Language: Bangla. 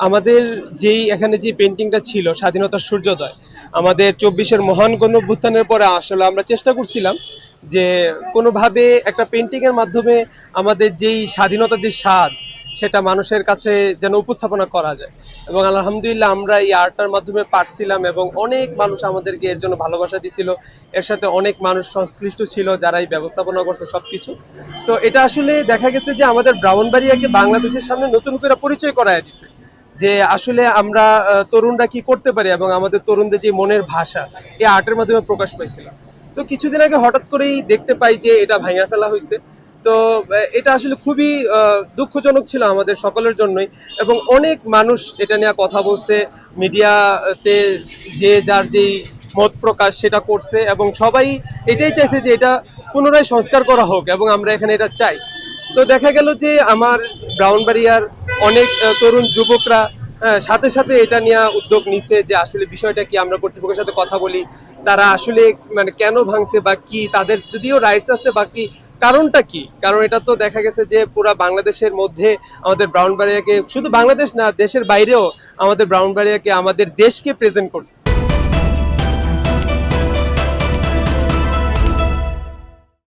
আমাদের যেই এখানে যে পেন্টিংটা ছিল স্বাধীনতার সূর্যোদয়, আমাদের 24-এর মহান গণঅভ্যুত্থানের পরে আসলে আমরা চেষ্টা করছিলাম যে কোনোভাবে একটা পেন্টিংয়ের মাধ্যমে আমাদের যেই স্বাধীনতার যে স্বাদ সেটা মানুষের কাছে যেন উপস্থাপনা করা যায়। এবং আলহামদুলিল্লাহ আমরা এই আর্টটার মাধ্যমে পারছিলাম এবং অনেক মানুষ আমাদেরকে এর জন্য ভালোবাসা দিছিল। এর সাথে অনেক মানুষ সংশ্লিষ্ট ছিল যারা এই ব্যবস্থাপনা করছে সব কিছু। তো এটা আসলে দেখা গেছে যে আমাদের ব্রাহ্মণবাড়িয়াকে বাংলাদেশের সামনে নতুন করে পরিচয় করায় দিছে যে আসলে আমরা তরুণরা কি করতে পারি এবং আমাদের তরুণদের যে মনের ভাষা এই আর্টের মাধ্যমে প্রকাশ পাইছিল। তো কিছুদিন আগে হঠাৎ করেই দেখতে পাই যে এটা ভাঙা ফেলা হয়েছে। তো এটা আসলে খুবই দুঃখজনক ছিল আমাদের সকলের জন্যই। এবং অনেক মানুষ এটা নিয়ে কথা বলছে, মিডিয়াতে যে যার যেই মত প্রকাশ সেটা করছে এবং সবাই এটাই চাইছে যে এটা পুনরায় সংস্কার করা হোক এবং আমরা এখানে এটা চাই। তো দেখা গেল যে আমার ব্রাউনবাড়িয়ার অনেক তরুণ যুবকরা সাথে সাথে এটা নিয়ে উদ্যোগ নিছে যে আসলে বিষয়টা কি, আমরা কর্তৃপক্ষের সাথে কথা বলি, তারা আসলে মানে কেন ভাঙছে বা কি তাদের যদিও রাইটস আছে বা কি কারণটা কি। কারণ এটা তো দেখা গেছে যে পুরো বাংলাদেশের মধ্যে আমাদের ব্রাউনবাড়িয়াকে, শুধু বাংলাদেশ না দেশের বাইরেও আমাদের ব্রাউনবাড়িয়াকে, আমাদের দেশকে প্রেজেন্ট করছে।